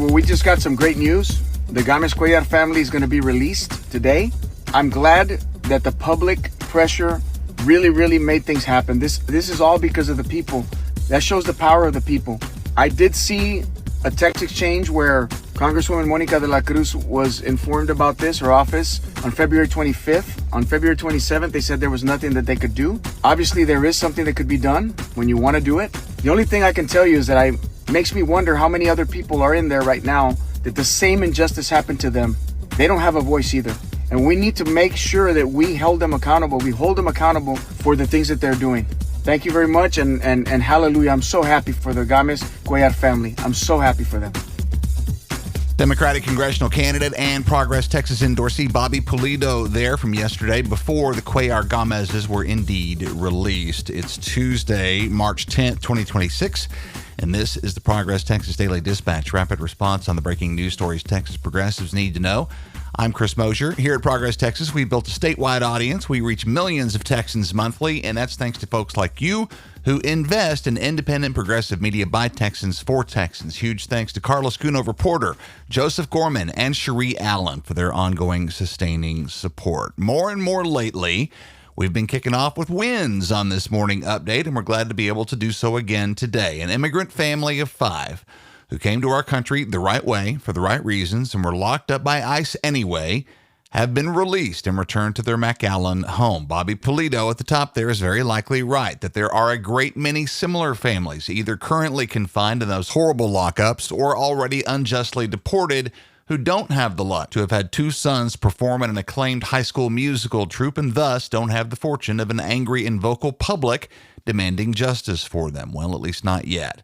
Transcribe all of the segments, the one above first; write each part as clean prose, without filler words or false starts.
Well, we just got some great news. The Gámez-Cuéllar family is going to be released today. I'm glad that the public pressure really made things happen. This is all because of the people. That shows the power of the people. I did see a text exchange where Congresswoman Mónica de la Cruz was informed about this, her office, on February 25th. On February 27th, they said there was nothing that they could do. Obviously, there is something that could be done when you want to do it. The only thing I can tell you is that it makes me wonder how many other people are in there right now that the same injustice happened to them. They don't have a voice either. And we need to make sure that we hold them accountable. We hold them accountable for the things that they're doing. Thank you very much, and hallelujah. I'm so happy for the Gámez-Cuéllar family. I'm so happy for them. Democratic congressional candidate and Progress Texas endorsee Bobby Pulido there from yesterday before the Cuéllar Gámezes were indeed released. It's Tuesday, March 10th, 2026, and this is the Progress Texas Daily Dispatch, rapid response on the breaking news stories Texas progressives need to know. I'm Chris Mosier. Here at Progress Texas, we built a statewide audience. We reach millions of Texans monthly, and that's thanks to folks like you who invest in independent progressive media by Texans for Texans. Huge thanks to Carlos Cuno reporter, Joseph Gorman, and Cherie Allen for their ongoing sustaining support. More and more lately, we've been kicking off with wins on this morning update, and we're glad to be able to do so again today. An immigrant family of 5 who came to our country the right way for the right reasons and were locked up by ICE anyway, have been released and returned to their McAllen home. Bobby Pulido at the top there is very likely right that there are a great many similar families, either currently confined in those horrible lockups or already unjustly deported, who don't have the luck to have had 2 sons perform in an acclaimed high school musical troupe and thus don't have the fortune of an angry and vocal public demanding justice for them. Well, at least not yet.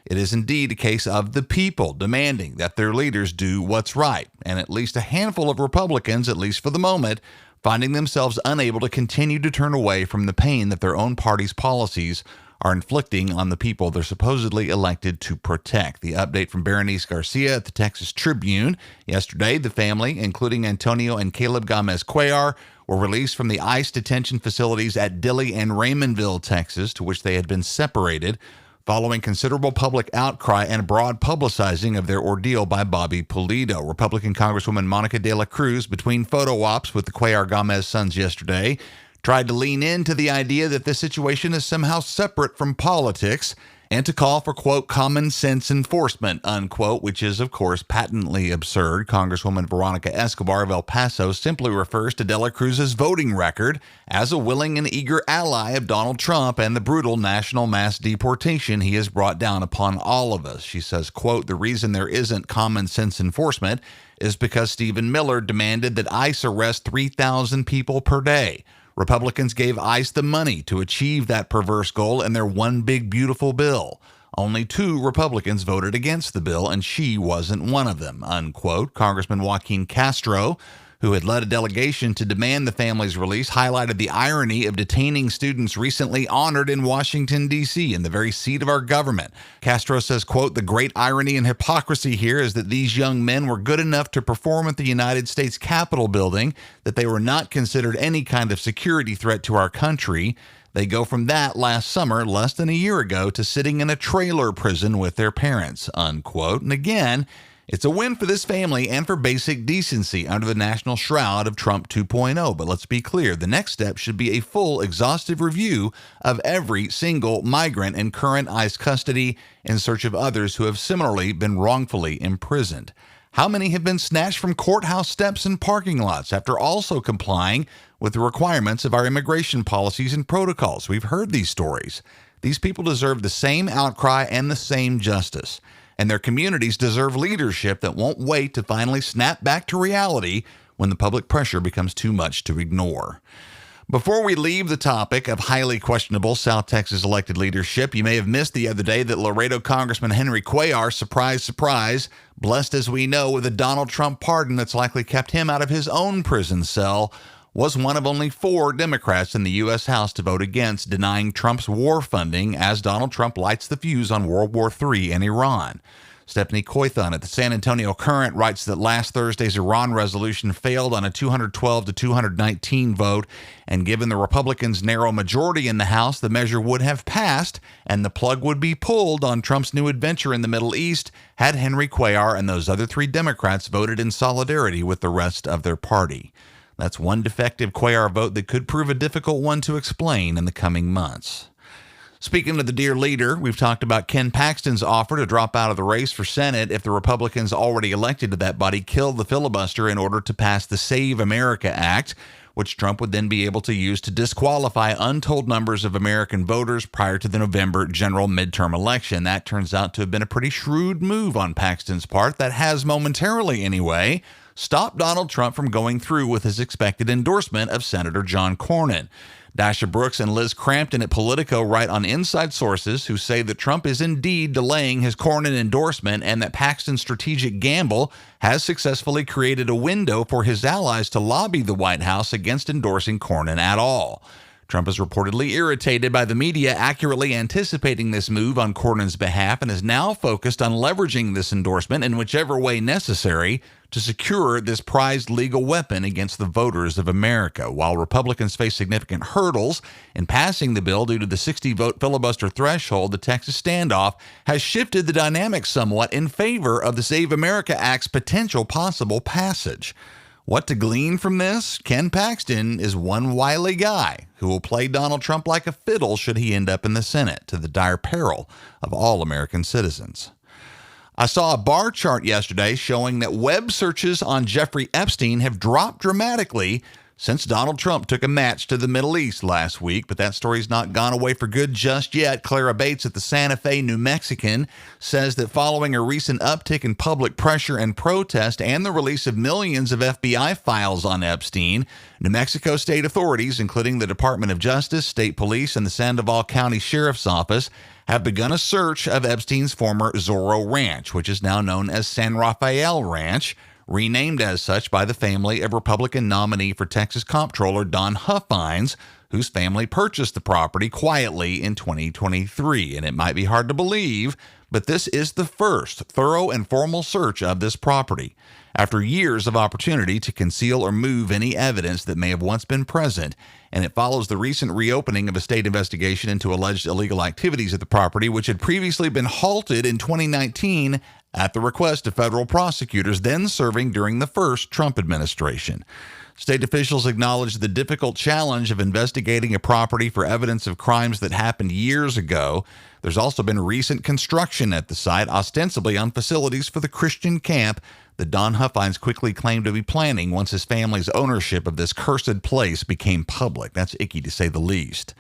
It is indeed a case of the people demanding that their leaders do what's right, and at least a handful of Republicans, at least for the moment, finding themselves unable to continue to turn away from the pain that their own party's policies are inflicting on the people they're supposedly elected to protect. The update from Berenice Garcia at the Texas Tribune. Yesterday, the family, including Antonio and Caleb Gámez-Cuéllar, were released from the ICE detention facilities at Dilley and Raymondville, Texas, to which they had been separated, following considerable public outcry and broad publicizing of their ordeal by Bobby Pulido. Republican Congresswoman Mónica de la Cruz, between photo ops with the Cuéllar Gámez sons yesterday, tried to lean into the idea that this situation is somehow separate from politics and to call for, quote, common sense enforcement, unquote, which is, of course, patently absurd. Congresswoman Veronica Escobar of El Paso simply refers to de la Cruz's voting record as a willing and eager ally of Donald Trump and the brutal national mass deportation he has brought down upon all of us. She says, quote, the reason there isn't common sense enforcement is because Stephen Miller demanded that ICE arrest 3,000 people per day. Republicans gave ICE the money to achieve that perverse goal in their one big beautiful bill. Only 2 Republicans voted against the bill, and she wasn't one of them, unquote. Congressman Joaquin Castro, who had led a delegation to demand the family's release, highlighted the irony of detaining students recently honored in Washington, D.C., in the very seat of our government. Castro says, quote, the great irony and hypocrisy here is that these young men were good enough to perform at the United States Capitol building, that they were not considered any kind of security threat to our country. They go from that last summer, less than a year ago, to sitting in a trailer prison with their parents, unquote. And again, it's a win for this family and for basic decency under the national shroud of Trump 2.0. But let's be clear, the next step should be a full, exhaustive review of every single migrant in current ICE custody in search of others who have similarly been wrongfully imprisoned. How many have been snatched from courthouse steps and parking lots after also complying with the requirements of our immigration policies and protocols? We've heard these stories. These people deserve the same outcry and the same justice. And their communities deserve leadership that won't wait to finally snap back to reality when the public pressure becomes too much to ignore. Before we leave the topic of highly questionable South Texas elected leadership, you may have missed the other day that Laredo Congressman Henry Cuéllar, surprise, surprise, blessed as we know with a Donald Trump pardon that's likely kept him out of his own prison cell, was one of only 4 Democrats in the U.S. House to vote against denying Trump's war funding as Donald Trump lights the fuse on World War III and Iran. Stephanie Coython at the San Antonio Current writes that last Thursday's Iran resolution failed on a 212 to 219 vote, and given the Republicans' narrow majority in the House, the measure would have passed, and the plug would be pulled on Trump's new adventure in the Middle East had Henry Cuellar and those other 3 Democrats voted in solidarity with the rest of their party. That's one defective Cuellar vote that could prove a difficult one to explain in the coming months. Speaking of the dear leader, we've talked about Ken Paxton's offer to drop out of the race for Senate if the Republicans already elected to that body killed the filibuster in order to pass the Save America Act, which Trump would then be able to use to disqualify untold numbers of American voters prior to the November general midterm election. That turns out to have been a pretty shrewd move on Paxton's part that has, momentarily anyway, stopped Donald Trump from going through with his expected endorsement of Senator John Cornyn. Dasha Brooks and Liz Crampton at Politico write on inside sources who say that Trump is indeed delaying his Cornyn endorsement and that Paxton's strategic gamble has successfully created a window for his allies to lobby the White House against endorsing Cornyn at all. Trump is reportedly irritated by the media accurately anticipating this move on Cornyn's behalf and is now focused on leveraging this endorsement in whichever way necessary to secure this prized legal weapon against the voters of America. While Republicans face significant hurdles in passing the bill due to the 60-vote filibuster threshold, the Texas standoff has shifted the dynamic somewhat in favor of the Save America Act's potential possible passage. What to glean from this? Ken Paxton is one wily guy who will play Donald Trump like a fiddle should he end up in the Senate, to the dire peril of all American citizens. I saw a bar chart yesterday showing that web searches on Jeffrey Epstein have dropped dramatically since Donald Trump took a match to the Middle East last week, but that story's not gone away for good just yet. Clara Bates at the Santa Fe New Mexican says that following a recent uptick in public pressure and protest and the release of millions of FBI files on Epstein, New Mexico state authorities, including the Department of Justice, state police, and the Sandoval County Sheriff's Office, have begun a search of Epstein's former Zorro Ranch, which is now known as San Rafael Ranch, renamed as such by the family of Republican nominee for Texas Comptroller Don Huffines, whose family purchased the property quietly in 2023. And it might be hard to believe, but this is the first thorough and formal search of this property, after years of opportunity to conceal or move any evidence that may have once been present, and it follows the recent reopening of a state investigation into alleged illegal activities at the property, which had previously been halted in 2019 at the request of federal prosecutors then serving during the first Trump administration. State officials acknowledged the difficult challenge of investigating a property for evidence of crimes that happened years ago. There's also been recent construction at the site, ostensibly on facilities for the Christian camp that Don Huffines quickly claimed to be planning once his family's ownership of this cursed place became public. That's icky, to say the least.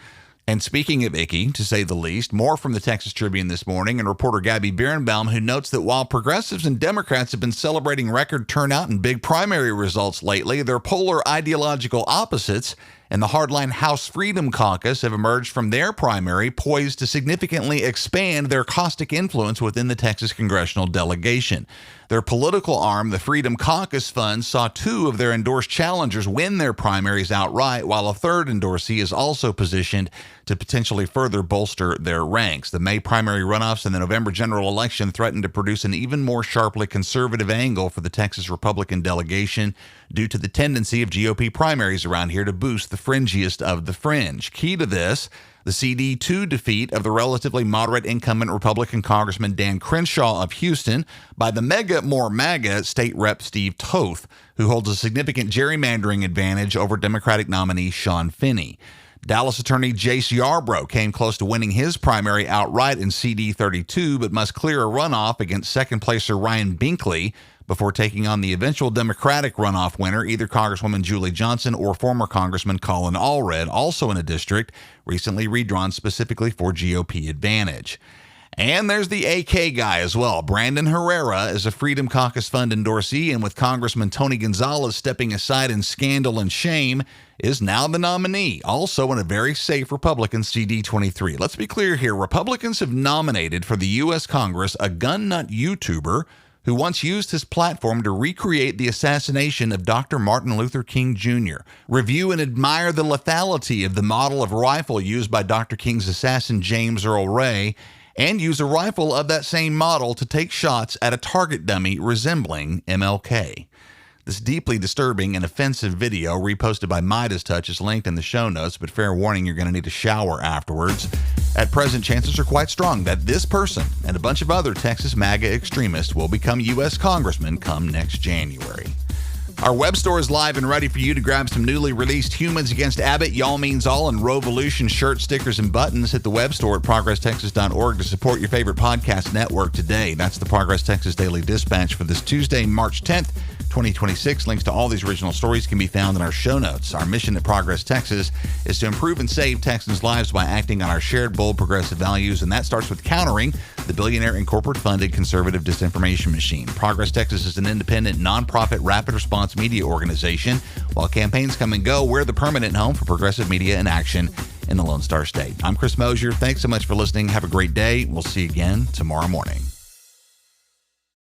And speaking of icky, to say the least, more from the Texas Tribune this morning, and reporter Gabby Birnbaum, who notes that while progressives and Democrats have been celebrating record turnout and big primary results lately, their polar ideological opposites and the hardline House Freedom Caucus have emerged from their primary poised to significantly expand their caustic influence within the Texas congressional delegation. Their political arm, the Freedom Caucus Fund, saw 2 of their endorsed challengers win their primaries outright, while a third endorsee is also positioned to potentially further bolster their ranks. The May primary runoffs and the November general election threatened to produce an even more sharply conservative angle for the Texas Republican delegation due to the tendency of GOP primaries around here to boost the fringiest of the fringe. Key to this, the CD2 defeat of the relatively moderate incumbent Republican Congressman Dan Crenshaw of Houston by the more MAGA State Rep Steve Toth, who holds a significant gerrymandering advantage over Democratic nominee Sean Finney. Dallas attorney Jace Yarbrough came close to winning his primary outright in CD32, but must clear a runoff against second-placer Ryan Binkley before taking on the eventual Democratic runoff winner, either Congresswoman Julie Johnson or former Congressman Colin Allred, also in a district recently redrawn specifically for GOP advantage. And there's the AK guy as well. Brandon Herrera is a Freedom Caucus Fund endorsee, and with Congressman Tony Gonzalez stepping aside in scandal and shame, is now the nominee, also in a very safe Republican CD23. Let's be clear here. Republicans have nominated for the U.S. Congress a gun nut YouTuber who once used his platform to recreate the assassination of Dr. Martin Luther King Jr., review and admire the lethality of the model of rifle used by Dr. King's assassin James Earl Ray, and use a rifle of that same model to take shots at a target dummy resembling MLK. This deeply disturbing and offensive video, reposted by Midas Touch, is linked in the show notes, but fair warning, you're going to need a shower afterwards. At present, chances are quite strong that this person and a bunch of other Texas MAGA extremists will become U.S. congressmen come next January. Our web store is live and ready for you to grab some newly released Humans Against Abbott, Y'all Means All, and Rovolution shirt, stickers, and buttons. Hit the web store at ProgressTexas.org to support your favorite podcast network today. That's the Progress Texas Daily Dispatch for this Tuesday, March 10th, 2026. Links to all these original stories can be found in our show notes. Our mission at Progress Texas is to improve and save Texans' lives by acting on our shared, bold, progressive values, and that starts with countering the billionaire and corporate-funded conservative disinformation machine. Progress Texas is an independent, nonprofit, rapid response media organization. While campaigns come and go, we're the permanent home for progressive media and action in the Lone Star State. I'm Chris Mosier. Thanks so much for listening. Have a great day. We'll see you again tomorrow morning.